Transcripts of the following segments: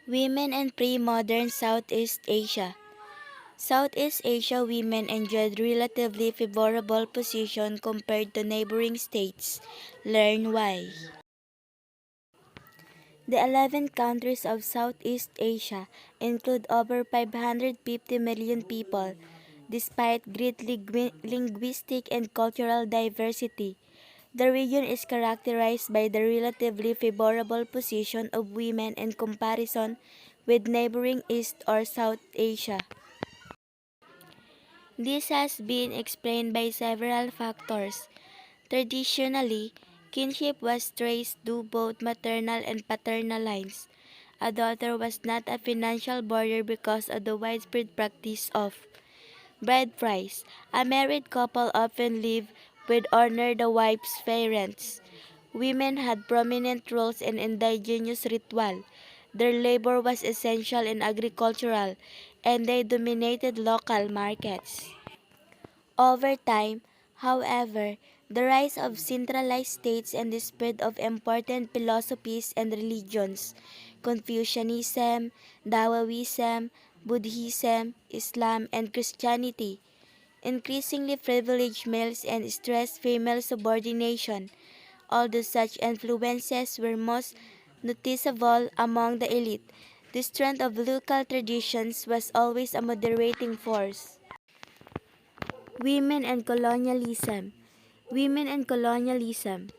Women in pre-modern Southeast Asia. Southeast Asia women enjoyed relatively favorable position compared to neighboring states. Learn why. The 11 countries of Southeast Asia include over 550 million people. Despite great linguistic and cultural diversity, the region is characterized by the relatively favorable position of women in comparison with neighboring East or South Asia. This has been explained by several factors. Traditionally, kinship was traced to both maternal and paternal lines. A daughter was not a financial border because of the widespread practice of bride price. A married couple often lived with honor the wife's parents. Women had prominent roles in indigenous ritual. Their labor was essential in agricultural, and they dominated local markets. Over time, however, the rise of centralized states and the spread of important philosophies and religions, Confucianism, Taoism, Buddhism, Islam, and Christianity, increasingly privileged males and stressed female subordination. Although such influences were most noticeable among the elite, the strength of local traditions was always a moderating force. Women and colonialism. Women and colonialism.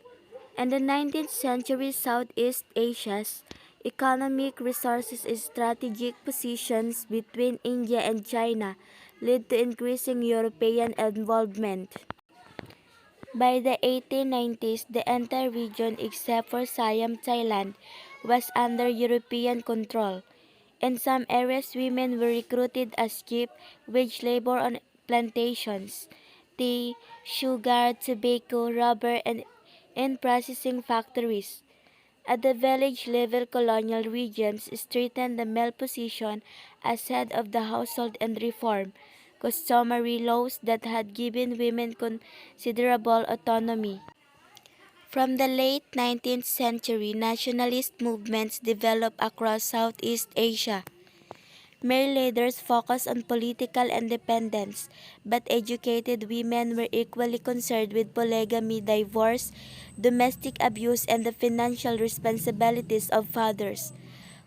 In the 19th century, Southeast Asia's economic resources and strategic positions between India and China led to increasing European involvement. By the 1890s, the entire region except for Siam, Thailand, was under European control. In some areas, women were recruited as cheap wage labor on plantations, tea, sugar, tobacco, rubber, and in processing factories. At the village level, colonial regimes strengthened the male position as head of the household and reform customary laws that had given women considerable autonomy. From the late 19th century, nationalist movements developed across Southeast Asia. Male leaders focused on political independence, but educated women were equally concerned with polygamy, divorce, domestic abuse, and the financial responsibilities of fathers.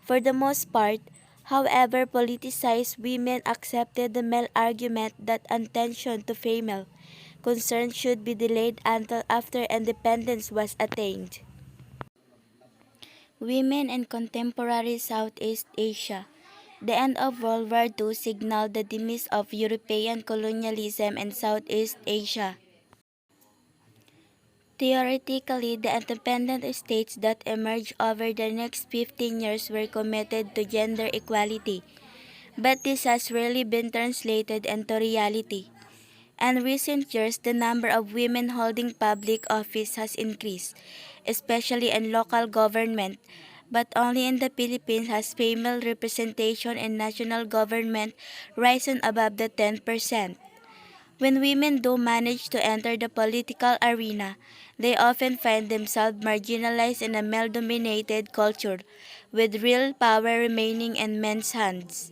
For the most part, however, politicized women accepted the male argument that attention to female concerns should be delayed until after independence was attained. Women in contemporary Southeast Asia. The end of World War II signaled the demise of European colonialism in Southeast Asia. Theoretically, the independent states that emerged over the next 15 years were committed to gender equality, but this has rarely been translated into reality. In recent years, the number of women holding public office has increased, especially in local government, but only in the Philippines has female representation in national government risen above the 10%. When women do manage to enter the political arena, they often find themselves marginalized in a male-dominated culture, with real power remaining in men's hands.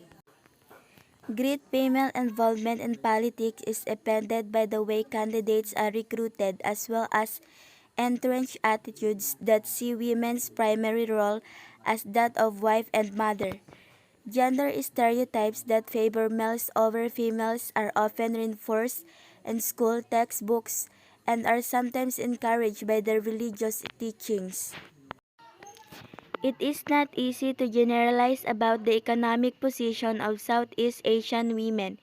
Great female involvement in politics is impeded by the way candidates are recruited as well as entrenched attitudes that see women's primary role as that of wife and mother. Gender stereotypes that favor males over females are often reinforced in school textbooks and are sometimes encouraged by their religious teachings. It is not easy to generalize about the economic position of Southeast Asian women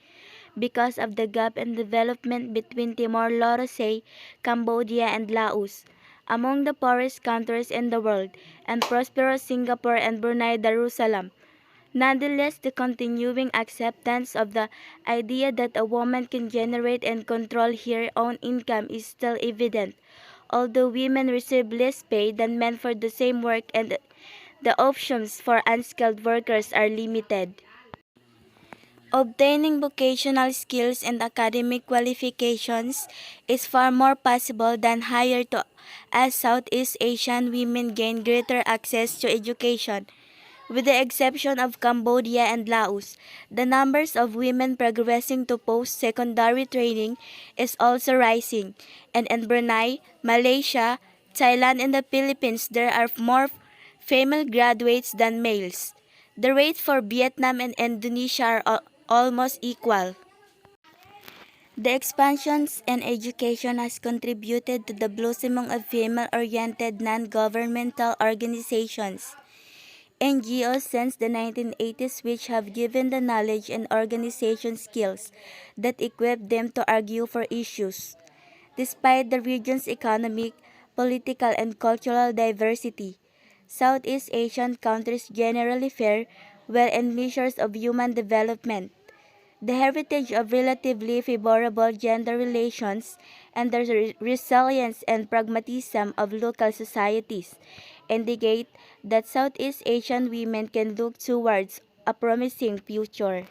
because of the gap in development between Timor-Leste, Cambodia, and Laos, among the poorest countries in the world, and prosperous Singapore and Brunei Darussalam. Nonetheless, the continuing acceptance of the idea that a woman can generate and control her own income is still evident, although women receive less pay than men for the same work and the options for unskilled workers are limited. Obtaining vocational skills and academic qualifications is far more possible than higher to as Southeast Asian women gain greater access to education. With the exception of Cambodia and Laos, the numbers of women progressing to post-secondary training is also rising, and in Brunei, Malaysia, Thailand, and the Philippines there are more female graduates than males. The rate for Vietnam and Indonesia are almost equal. The expansions in education has contributed to the blossoming of female-oriented non-governmental organizations, NGOs since the 1980s, which have given the knowledge and organization skills that equip them to argue for issues. Despite the region's economic, political, and cultural diversity, Southeast Asian countries generally fare well in measures of human development. The heritage of relatively favorable gender relations and the resilience and pragmatism of local societies indicate that Southeast Asian women can look towards a promising future.